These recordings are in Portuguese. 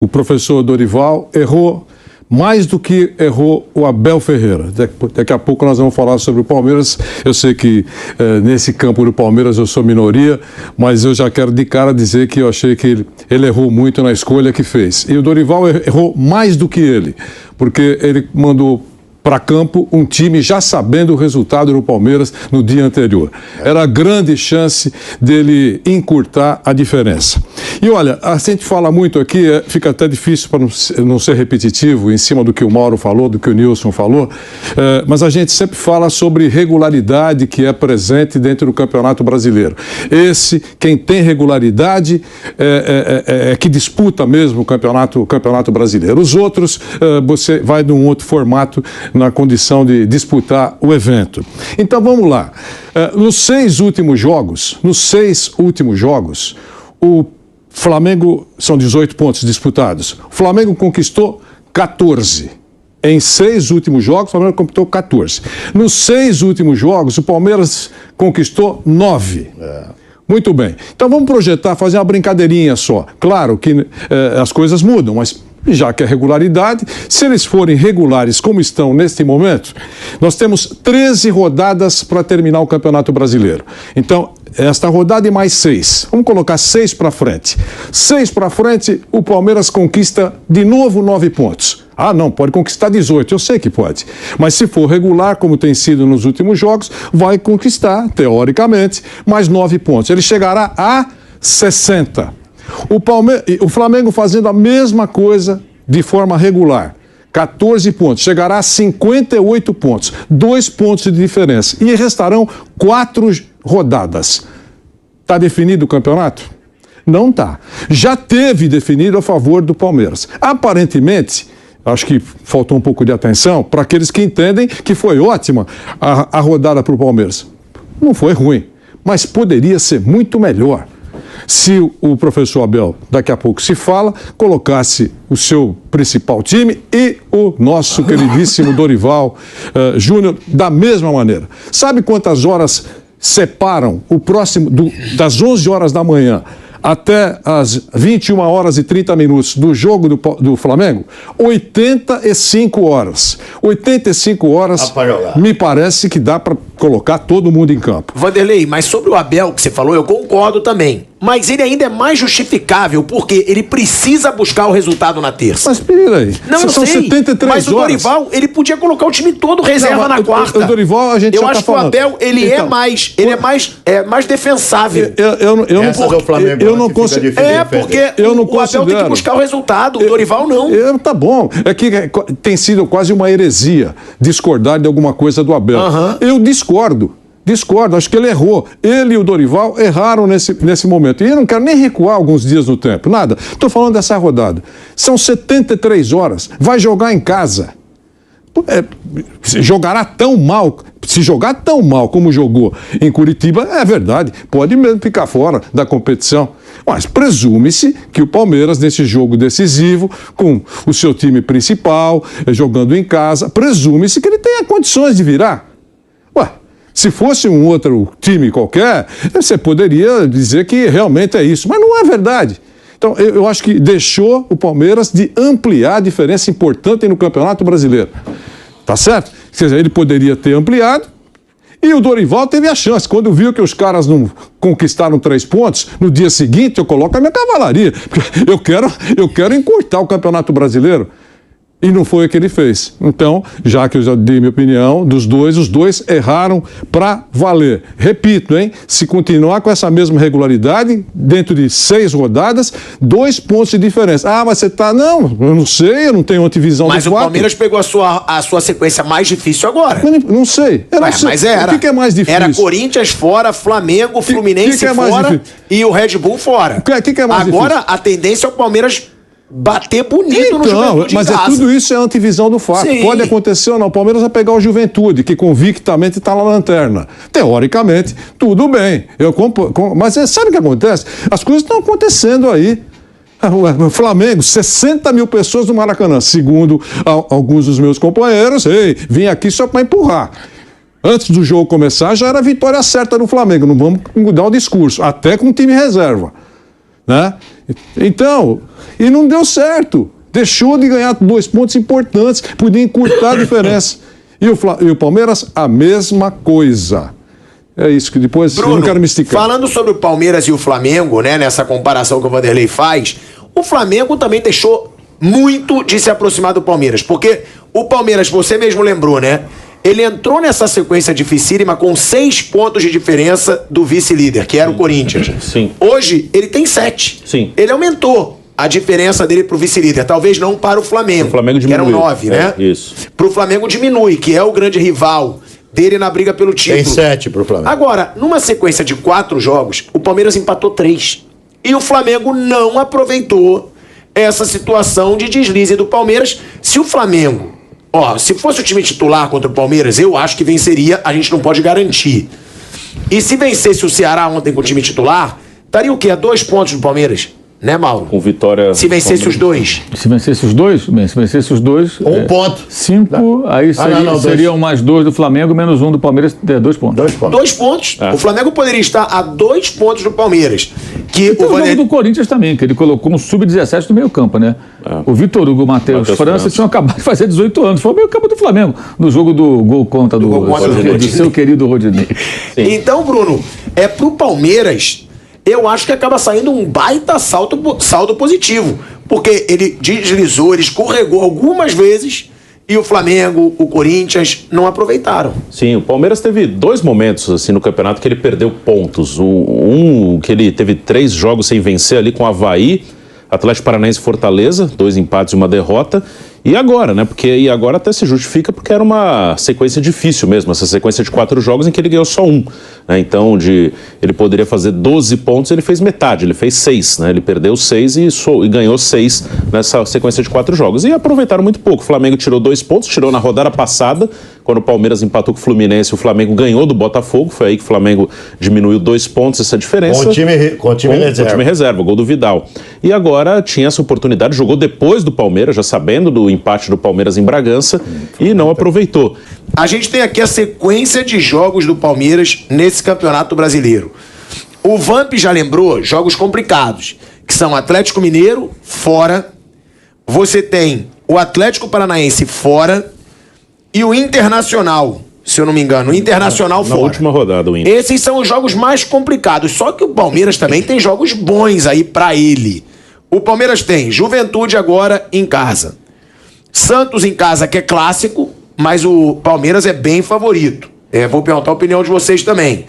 O professor Dorival errou mais do que errou o Abel Ferreira. Daqui a pouco nós vamos falar sobre o Palmeiras. Eu sei que nesse campo do Palmeiras eu sou minoria, mas eu já quero de cara dizer que eu achei que ele errou muito na escolha que fez. E o Dorival errou mais do que ele, porque ele mandou para campo um time já sabendo o resultado do Palmeiras no dia anterior. Era a grande chance dele encurtar a diferença. E olha, a gente fala muito aqui, fica até difícil para não ser repetitivo em cima do que o Mauro falou, do que o Nilson falou, mas a gente sempre fala sobre regularidade que é presente dentro do Campeonato Brasileiro. Quem tem regularidade é que disputa mesmo o Campeonato Brasileiro. Os outros, você vai num outro formato na condição de disputar o evento. Então vamos lá. Nos seis últimos jogos, o Flamengo, são 18 pontos disputados. O Flamengo conquistou 14. Em 6 últimos jogos, o Flamengo conquistou 14. Nos 6 últimos jogos, o Palmeiras conquistou 9. Muito bem. Então vamos projetar, fazer uma brincadeirinha só. Claro que as coisas mudam, mas já que é regularidade, se eles forem regulares como estão neste momento, nós temos 13 rodadas para terminar o Campeonato Brasileiro. Então, esta rodada e mais 6. Vamos colocar 6 para frente. 6 para frente, o Palmeiras conquista de novo 9 pontos. Ah, não, pode conquistar 18, eu sei que pode. Mas se for regular, como tem sido nos últimos jogos, vai conquistar, teoricamente, mais 9 pontos. Ele chegará a 60. O Flamengo fazendo a mesma coisa de forma regular. 14 pontos, chegará a 58 pontos, 2 pontos de diferença. E restarão 4 rodadas. Está definido o campeonato? Não está. Já teve definido a favor do Palmeiras. Aparentemente, acho que faltou um pouco de atenção para aqueles que entendem que foi ótima a rodada para o Palmeiras. Não foi ruim, mas poderia ser muito melhor. Se o professor Abel, daqui a pouco se fala, colocasse o seu principal time e o nosso queridíssimo Dorival Júnior da mesma maneira. Sabe quantas horas separam o próximo, das 11 horas da manhã até as 21 horas e 30 minutos do jogo do Flamengo? 85 horas. 85 horas, me parece que dá para colocar todo mundo em campo. Vanderlei, mas sobre o Abel que você falou, eu concordo também. Mas ele ainda é mais justificável porque ele precisa buscar o resultado na terça. Mas pera aí. Não, eu são sei, 73 mas o horas. Dorival, ele podia colocar o time todo reserva na quarta. O Dorival, a gente eu já acho tá falando. que o Abel, ele então, é mais defensável. Eu não consigo. Porque o Abel tem que buscar o resultado, o Dorival não. Tá bom. É que tem sido quase uma heresia discordar de alguma coisa do Abel. Eu discordo, acho que ele errou. Ele e o Dorival erraram nesse momento. E eu não quero nem recuar alguns dias no tempo, nada. Estou falando dessa rodada. São 73 horas. Vai jogar em casa. Se jogar tão mal como jogou em Curitiba, é verdade, pode mesmo ficar fora da competição. Mas presume-se que o Palmeiras, nesse jogo decisivo, com o seu time principal, jogando em casa, presume-se que ele tenha condições de virar. Se fosse um outro time qualquer, você poderia dizer que realmente é isso, mas não é verdade. Então, eu acho que deixou o Palmeiras de ampliar a diferença importante no Campeonato Brasileiro. Tá certo? Quer dizer, ele poderia ter ampliado e o Dorival teve a chance. Quando viu que os caras não conquistaram 3 pontos, no dia seguinte eu coloco a minha cavalaria. Eu quero encurtar o Campeonato Brasileiro. E não foi o que ele fez. Então, já que eu já dei minha opinião dos dois, os dois erraram para valer. Repito, se continuar com essa mesma regularidade, dentro de 6 rodadas, 2 pontos de diferença. Ah, mas você tá... Não, eu não sei, eu não tenho antivisão do 4. Mas o Palmeiras pegou a sua sequência mais difícil agora. Não sei. Não sei. Mas era. O que é mais difícil? Era Corinthians fora, Flamengo, Fluminense fora e o Red Bull fora. O que é mais difícil? Agora, a tendência é o Palmeiras bater bonito no Juventude mas em casa. Tudo isso é antivisão do fato. Sim. Pode acontecer ou não. O Palmeiras vai pegar o Juventude, que convictamente está na lanterna. Teoricamente, tudo bem. Mas sabe o que acontece? As coisas estão acontecendo aí. O Flamengo, 60 mil pessoas no Maracanã. Segundo alguns dos meus companheiros, vim aqui só para empurrar. Antes do jogo começar, já era a vitória certa no Flamengo. Não vamos mudar o discurso. Até com time reserva. né? Então, e não deu certo. Deixou de ganhar 2 pontos importantes, podia encurtar a diferença. E o Palmeiras, a mesma coisa. É isso que depois Bruno, eu não quero me esticar. Falando sobre o Palmeiras e o Flamengo, né, nessa comparação que o Vanderlei faz, o Flamengo também deixou muito de se aproximar do Palmeiras, porque o Palmeiras, você mesmo lembrou, né? Ele entrou nessa sequência dificílima com 6 pontos de diferença do vice-líder, que era o Corinthians. Sim. Hoje, ele tem 7. Sim. Ele aumentou a diferença dele pro vice-líder. Talvez não para o Flamengo. O Flamengo que eram diminuiu. 9, né? Isso. Pro Flamengo diminui, que é o grande rival dele na briga pelo título. Tem 7 pro Flamengo. Agora, numa sequência de 4 jogos, o Palmeiras empatou 3. E o Flamengo não aproveitou essa situação de deslize do Palmeiras. Se o Flamengo, se fosse o time titular contra o Palmeiras, eu acho que venceria, a gente não pode garantir. E se vencesse o Ceará ontem com o time titular, estaria o quê? A 2 pontos do Palmeiras? Né, Mauro? Com vitória... Se vencesse os dois. Se vencesse os dois? Bem, se vencesse os dois... 1 ponto. 5, aí seriam mais 2 do Flamengo, menos 1 do Palmeiras, 2 pontos. 2 pontos. 2 pontos. O Flamengo poderia estar a 2 pontos do Palmeiras. Que o jogo do Corinthians também, que ele colocou um sub-17 no meio campo, né? O Vitor Hugo Matheus França tinham acabado de fazer 18 anos. Foi o meio campo do Flamengo, no jogo do gol contra do seu querido Rodinei. Então, Bruno, pro Palmeiras... eu acho que acaba saindo um baita saldo positivo. Porque ele deslizou, ele escorregou algumas vezes e o Flamengo, o Corinthians não aproveitaram. Sim, o Palmeiras teve 2 momentos assim, no campeonato que ele perdeu pontos. Um que ele teve 3 jogos sem vencer ali com o Avaí, Atlético Paranaense e Fortaleza, 2 empates e 1 derrota. E agora, né? Porque agora até se justifica porque era uma sequência difícil mesmo, essa sequência de 4 jogos em que ele ganhou só 1. Né? Então, ele poderia fazer 12 pontos, ele fez metade, ele fez 6. Né? Ele perdeu 6 e ganhou 6 nessa sequência de 4 jogos. E aproveitaram muito pouco. O Flamengo tirou 2 pontos, tirou na rodada passada, quando o Palmeiras empatou com o Fluminense, o Flamengo ganhou do Botafogo. Foi aí que o Flamengo diminuiu 2 pontos, essa diferença. Com o time reserva. Com o time reserva, gol do Vidal. E agora tinha essa oportunidade, jogou depois do Palmeiras, já sabendo do empate do Palmeiras em Bragança, e não aproveitou. A gente tem aqui a sequência de jogos do Palmeiras nesse Campeonato Brasileiro. O Vamp já lembrou jogos complicados, que são Atlético Mineiro, fora. Você tem o Atlético Paranaense, fora. E o Internacional, se eu não me engano, o Internacional fora. Na última rodada, o Inter. Esses são os jogos mais complicados. Só que o Palmeiras também tem jogos bons aí pra ele. O Palmeiras tem Juventude agora em casa. Santos em casa, que é clássico, mas o Palmeiras é bem favorito. Vou perguntar a opinião de vocês também.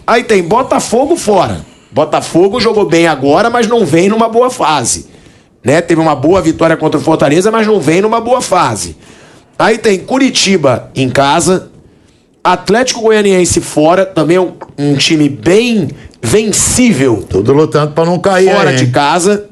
Aí tem Botafogo fora. Botafogo jogou bem agora, mas não vem numa boa fase. Né? Teve uma boa vitória contra o Fortaleza, mas não vem numa boa fase. Aí tem Curitiba em casa. Atlético Goianiense fora. Também é um time bem vencível. Tudo lutando para não cair fora aí, de casa.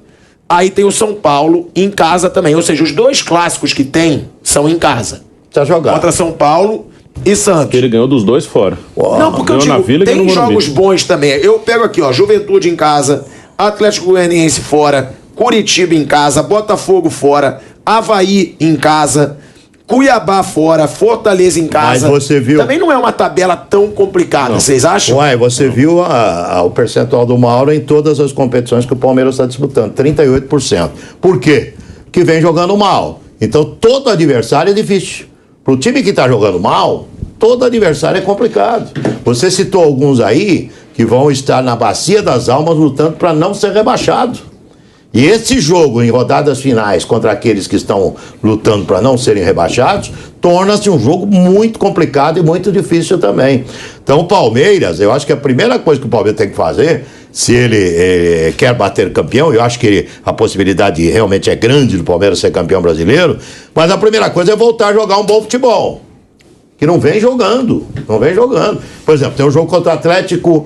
Aí tem o São Paulo em casa também. Ou seja, os 2 clássicos que tem são em casa. Tá jogado. Contra São Paulo e Santos. Ele ganhou dos 2 fora. Não, porque eu digo, tem jogos bons também. Eu pego aqui, Juventude em casa, Atlético Goianiense fora, Curitiba em casa, Botafogo fora, Avaí em casa, Cuiabá fora, Fortaleza em casa. Mas você viu... Também não é uma tabela tão complicada, vocês acham? Você viu o percentual do Mauro em todas as competições que o Palmeiras está disputando, 38%. Por quê? Que vem jogando mal. Então todo adversário é difícil. Para o time que está jogando mal, todo adversário é complicado. Você citou alguns aí que vão estar na bacia das almas lutando para não ser rebaixado. E esse jogo em rodadas finais contra aqueles que estão lutando para não serem rebaixados, torna-se um jogo muito complicado e muito difícil também. Então o Palmeiras, eu acho que a primeira coisa que o Palmeiras tem que fazer, se ele quer bater campeão, eu acho que a possibilidade realmente é grande do Palmeiras ser campeão brasileiro, mas a primeira coisa é voltar a jogar um bom futebol. Que não vem jogando. Por exemplo, tem um jogo contra o Atlético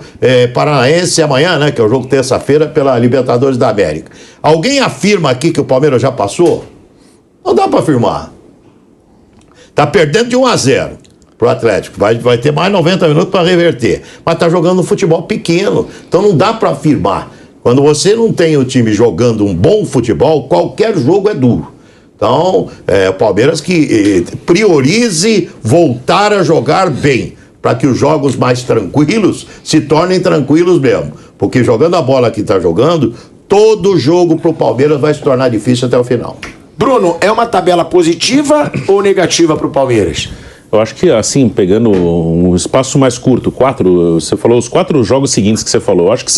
Paranaense amanhã, né? Que é o jogo terça-feira pela Libertadores da América. Alguém afirma aqui que o Palmeiras já passou? Não dá para afirmar. Tá perdendo de 1-0 pro Atlético. Vai ter mais 90 minutos para reverter. Mas tá jogando um futebol pequeno. Então não dá para afirmar. Quando você não tem o time jogando um bom futebol, qualquer jogo é duro. Então, o Palmeiras que priorize voltar a jogar bem, para que os jogos mais tranquilos se tornem tranquilos mesmo. Porque jogando a bola que está jogando, todo jogo pro Palmeiras vai se tornar difícil até o final. Bruno, é uma tabela positiva ou negativa pro Palmeiras? Eu acho que, assim, pegando um espaço mais curto, você falou os 4 jogos seguintes que você falou, eu acho que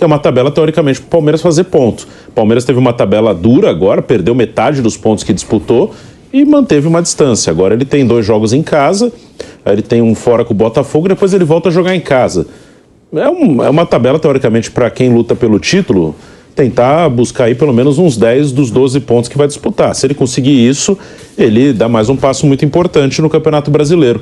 é uma tabela, teoricamente, para o Palmeiras fazer ponto. O Palmeiras teve uma tabela dura agora, perdeu metade dos pontos que disputou e manteve uma distância. Agora ele tem 2 jogos em casa, aí ele tem um fora com o Botafogo e depois ele volta a jogar em casa. É uma tabela, teoricamente, para quem luta pelo título, tentar buscar aí pelo menos uns 10 dos 12 pontos que vai disputar. Se ele conseguir isso, ele dá mais um passo muito importante no Campeonato Brasileiro.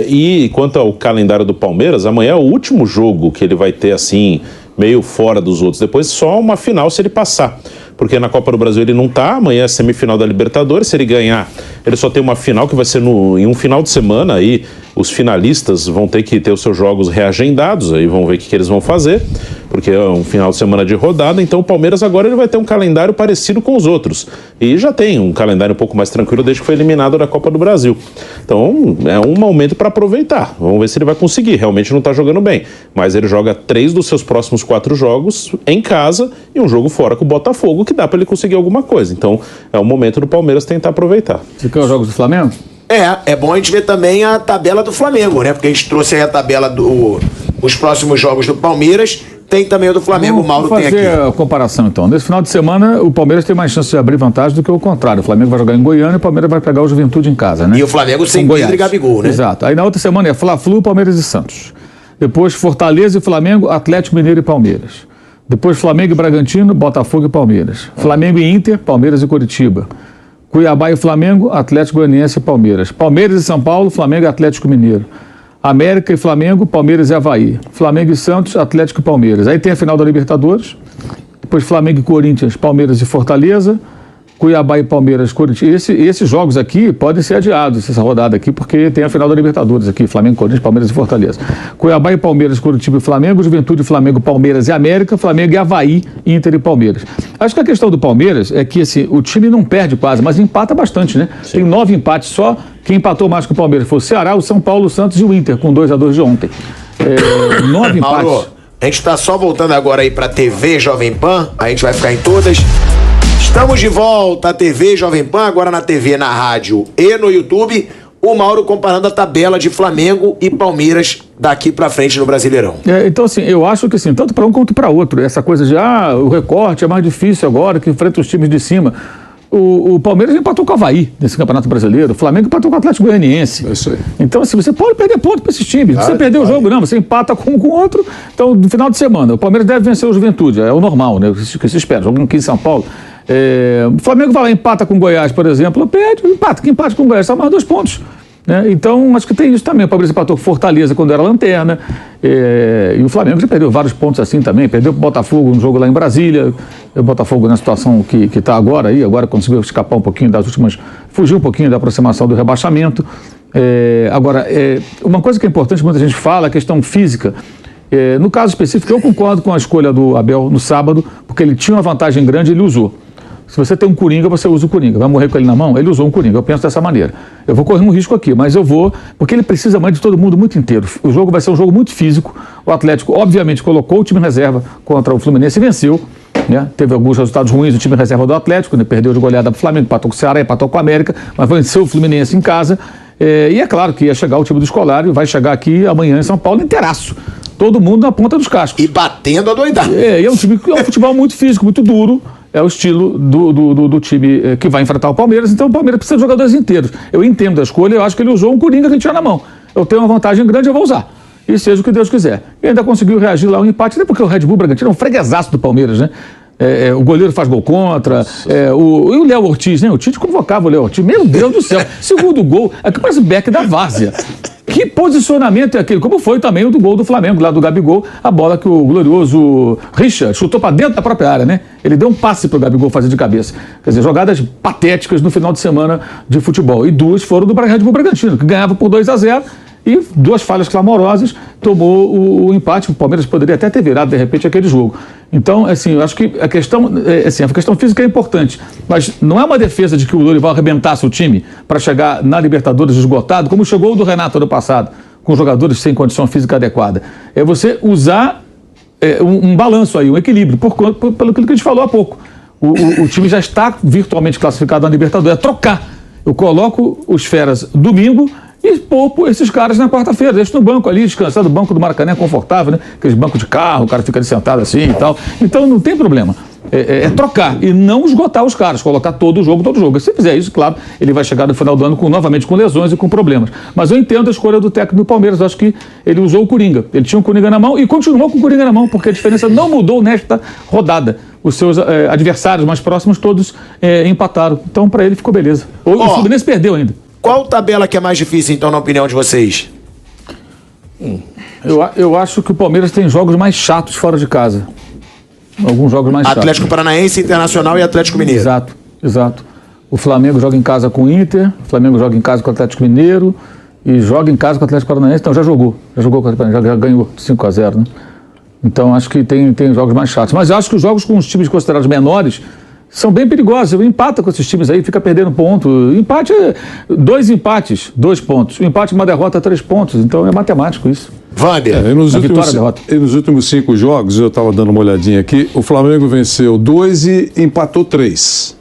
E quanto ao calendário do Palmeiras, amanhã é o último jogo que ele vai ter, assim, meio fora dos outros. Depois só uma final se ele passar. Porque na Copa do Brasil ele não tá, amanhã é semifinal da Libertadores, se ele ganhar, ele só tem uma final que vai ser em um final de semana, aí os finalistas vão ter que ter os seus jogos reagendados, aí vão ver o que eles vão fazer, porque é um final de semana de rodada, então o Palmeiras agora ele vai ter um calendário parecido com os outros, e já tem um calendário um pouco mais tranquilo desde que foi eliminado da Copa do Brasil. Então é um momento para aproveitar, vamos ver se ele vai conseguir, realmente não está jogando bem, mas ele joga 3 dos seus próximos 4 jogos em casa e um jogo fora com o Botafogo, que dá para ele conseguir alguma coisa. Então é o momento do Palmeiras tentar aproveitar. Você quer os jogos do Flamengo? É bom a gente ver também a tabela do Flamengo, né? Porque a gente trouxe aí a tabela os próximos jogos do Palmeiras, tem também o do Flamengo, o Mauro tem aqui. Vamos fazer a comparação então. Nesse final de semana, o Palmeiras tem mais chance de abrir vantagem do que o contrário. O Flamengo vai jogar em Goiânia e o Palmeiras vai pegar o Juventude em casa, né? E o Flamengo sem Pedro e Gabigol, né? Exato. Aí na outra semana é Fla-Flu, Palmeiras e Santos. Depois Fortaleza e Flamengo, Atlético Mineiro e Palmeiras. Depois Flamengo e Bragantino, Botafogo e Palmeiras. Flamengo e Inter, Palmeiras e Curitiba. Cuiabá e Flamengo, Atlético Goianiense e Palmeiras. Palmeiras e São Paulo, Flamengo e Atlético Mineiro. América e Flamengo, Palmeiras e Avaí. Flamengo e Santos, Atlético e Palmeiras. Aí tem a final da Libertadores. Depois Flamengo e Corinthians, Palmeiras e Fortaleza. Cuiabá e Palmeiras, Corinthians. Esses jogos aqui podem ser adiados, essa rodada aqui, porque tem a final da Libertadores aqui, Flamengo, Corinthians, Palmeiras e Fortaleza. Cuiabá e Palmeiras, Curitiba e Flamengo, Juventude e Flamengo, Palmeiras e América, Flamengo e Avaí, Inter e Palmeiras. Acho que a questão do Palmeiras é que assim, o time não perde quase, mas empata bastante, né? Sim. Tem 9 empates só, quem empatou mais que o Palmeiras foi o Ceará, o São Paulo, o Santos e o Inter, com 2-2 de ontem. 9 empates. Mauro, a gente está só voltando agora aí para a TV Jovem Pan, a gente vai ficar em todas. Estamos de volta à TV Jovem Pan, agora na TV, na rádio e no YouTube. O Mauro comparando a tabela de Flamengo e Palmeiras daqui pra frente no Brasileirão. Então, assim, eu acho que assim, tanto para um quanto para outro, essa coisa de o recorte é mais difícil agora, que enfrenta os times de cima. O Palmeiras empatou com o Avaí nesse Campeonato Brasileiro, o Flamengo empatou com o Atlético Goianiense. É isso aí. Então, assim, você pode perder ponto para esses times. Você perdeu o jogo, não, você empata com um com o outro. Então, no final de semana, o Palmeiras deve vencer o Juventude, é o normal, né? O que se espera, jogando aqui em São Paulo. O Flamengo vai lá, empata com o Goiás, por exemplo, perde, empata. Quem empata com o Goiás só mais 2 pontos. Né? Então, acho que tem isso também. O Palmeiras empatou com Fortaleza quando era lanterna. E o Flamengo já perdeu vários pontos assim também. Perdeu para o Botafogo no jogo lá em Brasília. O Botafogo na situação que está agora aí. Agora conseguiu escapar um pouquinho das últimas... Fugiu um pouquinho da aproximação do rebaixamento. Agora, uma coisa que é importante, muita gente fala, a questão física. No caso específico, eu concordo com a escolha do Abel no sábado, porque ele tinha uma vantagem grande e ele usou. Se você tem um Coringa, você usa o Coringa. Vai morrer com ele na mão? Ele usou um Coringa. Eu penso dessa maneira. Eu vou correr um risco aqui, mas eu vou, porque ele precisa mais de todo mundo muito inteiro. O jogo vai ser um jogo muito físico. O Atlético, obviamente, colocou o time em reserva contra o Fluminense e venceu. Né? Teve alguns resultados ruins, o time em reserva do Atlético, né? Perdeu de goleada para o Flamengo, empatou com o Ceará, empatou com o América, mas venceu o Fluminense em casa. E é claro que ia chegar o time do Scolari, vai chegar aqui amanhã em São Paulo inteiraço. Todo mundo na ponta dos cascos. E batendo a doidada. É um time que é um futebol muito físico, muito duro. É o estilo do time que vai enfrentar o Palmeiras. Então o Palmeiras precisa de jogadores inteiros. Eu entendo a escolha, eu acho que ele usou um Coringa que ele tinha na mão. Eu tenho uma vantagem grande, eu vou usar. E seja o que Deus quiser. E ainda conseguiu reagir lá um empate, até porque o Red Bull Bragantino é um freguesaço do Palmeiras, né? O goleiro faz gol contra. E o Léo Ortiz, né? O Tite convocava o Léo Ortiz. Meu Deus do céu. Segundo gol, aqui parece o Beck da Várzea. Que posicionamento é aquele? Como foi também o do gol do Flamengo, lá do Gabigol, a bola que o glorioso Richard chutou para dentro da própria área, né? Ele deu um passe pro Gabigol fazer de cabeça. Quer dizer, jogadas patéticas no final de semana de futebol. E 2 foram do Red Bull Bragantino, que ganhava por 2-0 e 2 falhas clamorosas, tomou o empate. O Palmeiras poderia até ter virado, de repente, aquele jogo. Então, assim, eu acho que a questão física é importante, mas não é uma defesa de que o Dorival arrebentasse o time para chegar na Libertadores esgotado, como chegou o do Renato ano passado, com jogadores sem condição física adequada. É você usar um balanço aí, um equilíbrio, pelo que a gente falou há pouco. O time já está virtualmente classificado na Libertadores. É trocar. Eu coloco os feras domingo e poupo esses caras na quarta-feira. Deixo no banco ali, descansando, o banco do Maracanã é confortável, né? Aqueles bancos de carro, o cara fica ali sentado assim e tal. Então não tem problema. É trocar e não esgotar os caras, colocar todo o jogo. Se fizer isso, claro, ele vai chegar no final do ano novamente com lesões e com problemas. Mas eu entendo a escolha do técnico do Palmeiras. Eu acho que ele usou o Coringa. Ele tinha o Coringa na mão e continuou com o Coringa na mão, porque a diferença não mudou nesta rodada. Os seus adversários mais próximos todos empataram. Então, para ele, ficou beleza. O Fluminense perdeu ainda. Qual tabela que é mais difícil, então, na opinião de vocês? Eu acho que o Palmeiras tem jogos mais chatos fora de casa. Alguns jogos mais chatos. Atlético Paranaense, Internacional e Atlético Mineiro. Exato. O Flamengo joga em casa com o Inter, o Flamengo joga em casa com o Atlético Mineiro e joga em casa com o Atlético Paranaense. Então já jogou com o Atlético Paranaense, já ganhou 5-0, né? Então acho que tem jogos mais chatos. Mas eu acho que os jogos com os times considerados menores são bem perigosos. Você empata com esses times aí, fica perdendo ponto. Empate, 2 empates, 2 pontos. O empate, uma derrota, 3 pontos. Então é matemático isso. Wander. Nos últimos 5 jogos, eu estava dando uma olhadinha aqui, o Flamengo venceu 2 e empatou 3.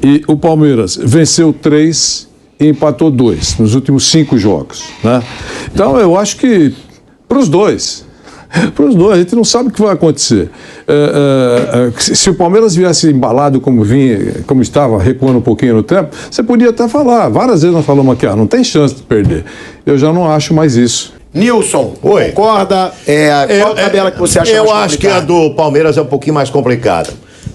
E o Palmeiras venceu 3 e empatou 2 nos últimos 5 jogos, né? Então eu acho que para os dois, a gente não sabe o que vai acontecer. Se o Palmeiras viesse embalado como estava, recuando um pouquinho no tempo, você podia até falar. Várias vezes nós falamos aqui, não tem chance de perder. Eu já não acho mais isso. Nilson, concorda? Qual a tabela que você acha mais complicada? Eu acho que a do Palmeiras é um pouquinho mais complicada.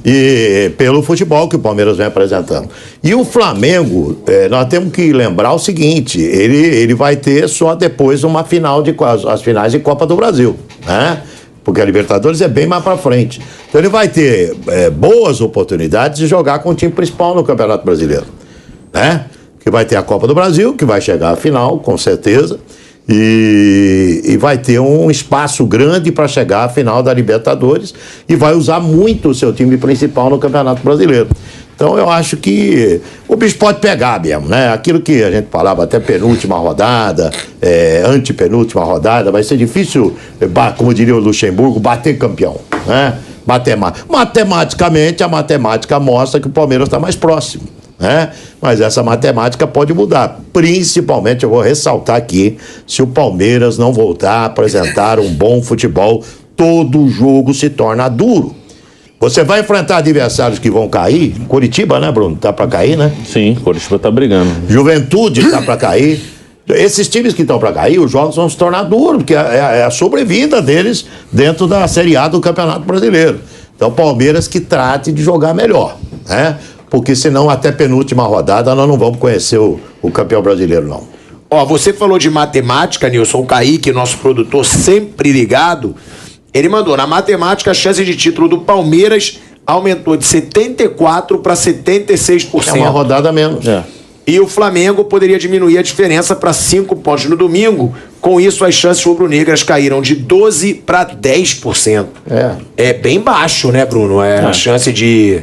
E pelo futebol que o Palmeiras vem apresentando. E o Flamengo, nós temos que lembrar o seguinte, ele vai ter só depois uma final as finais de Copa do Brasil, né? Porque a Libertadores é bem mais pra frente. Então ele vai ter boas oportunidades de jogar com o time principal no Campeonato Brasileiro, né? Que vai ter a Copa do Brasil, que vai chegar à final, com certeza. E vai ter um espaço grande para chegar à final da Libertadores e vai usar muito o seu time principal no Campeonato Brasileiro. Então eu acho que o bicho pode pegar mesmo, né? Aquilo que a gente falava até penúltima rodada, antepenúltima rodada, vai ser difícil, como diria o Luxemburgo, bater campeão, né? Matematicamente, a matemática mostra que o Palmeiras está mais próximo, né? Mas essa matemática pode mudar. Principalmente, eu vou ressaltar aqui, se o Palmeiras não voltar a apresentar um bom futebol, todo jogo se torna duro. Você vai enfrentar adversários que vão cair. Coritiba, né, Bruno? Tá pra cair, né? Sim, Coritiba tá brigando. Juventude tá pra cair. Esses times que estão para cair, os jogos vão se tornar duros, porque é a sobrevida deles dentro da Série A do Campeonato Brasileiro. Então, Palmeiras que trate de jogar melhor, né? Porque senão até penúltima rodada nós não vamos conhecer o campeão brasileiro, não. Você falou de matemática, Nilson, o Kaique, nosso produtor, sempre ligado, ele mandou, na matemática, a chance de título do Palmeiras aumentou de 74% para 76%. É uma rodada menos. E o Flamengo poderia diminuir a diferença para 5 pontos no domingo. Com isso, as chances rubro-negras caíram de 12% para 10%. É bem baixo, né, Bruno? A chance de...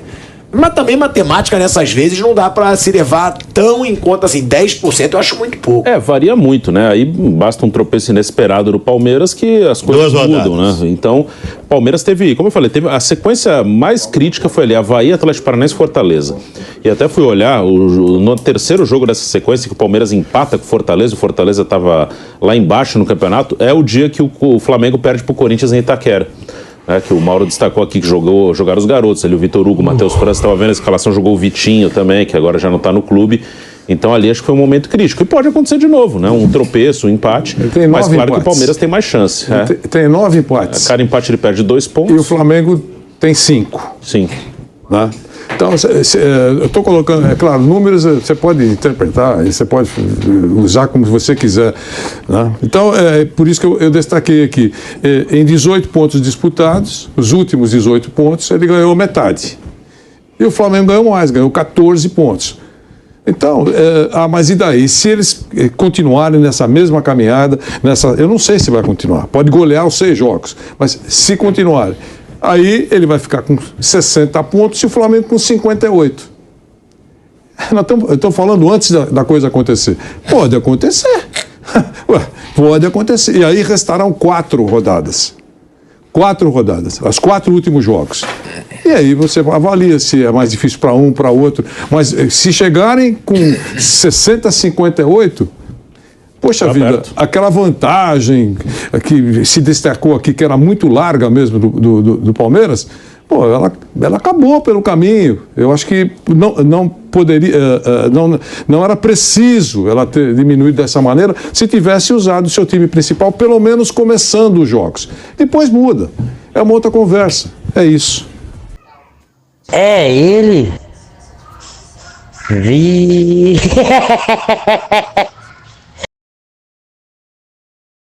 Mas também matemática nessas vezes não dá pra se levar tão em conta assim, 10% eu acho muito pouco. Varia muito, né? Aí basta um tropeço inesperado do Palmeiras que as coisas mudam, né? Então, o Palmeiras teve, como eu falei, a sequência mais crítica foi ali, Avaí, Atlético Paranaense e Fortaleza. E até fui olhar, no terceiro jogo dessa sequência que o Palmeiras empata com o Fortaleza estava lá embaixo no campeonato, é o dia que o Flamengo perde pro Corinthians em Itaquera. Que o Mauro destacou aqui que jogaram os garotos ali, o Vitor Hugo, o Matheus França, estava vendo a escalação, jogou o Vitinho também, que agora já não está no clube. Então ali acho que foi um momento crítico. E pode acontecer de novo, né? Um tropeço, um empate. Mas claro que o Palmeiras tem mais chance. Tem 9 empates. Cada empate ele perde 2 pontos. E o Flamengo tem 5. Sim. Né? Então, eu estou colocando, é claro, números você pode interpretar, você pode usar como você quiser. Né? Então, é por isso que eu destaquei aqui. Em 18 pontos disputados, os últimos 18 pontos, ele ganhou metade. E o Flamengo ganhou mais, ganhou 14 pontos. Então, mas e daí? Se eles continuarem nessa mesma caminhada, eu não sei se vai continuar, pode golear os 6 jogos, mas se continuarem, aí ele vai ficar com 60 pontos e o Flamengo com 58. Nós estamos falando antes da coisa acontecer. Pode acontecer. Pode acontecer. E aí restarão 4 rodadas. 4 rodadas, os 4 últimos jogos. E aí você avalia se é mais difícil para um, para outro. Mas se chegarem com 60-58, poxa vida, perto. aquela vantagem que se destacou aqui, que era muito larga mesmo do Palmeiras, pô, ela acabou pelo caminho. Eu acho que não poderia, não era preciso ela ter diminuído dessa maneira se tivesse usado o seu time principal, pelo menos começando os jogos. Depois muda. É uma outra conversa. É isso. É ele. Vi.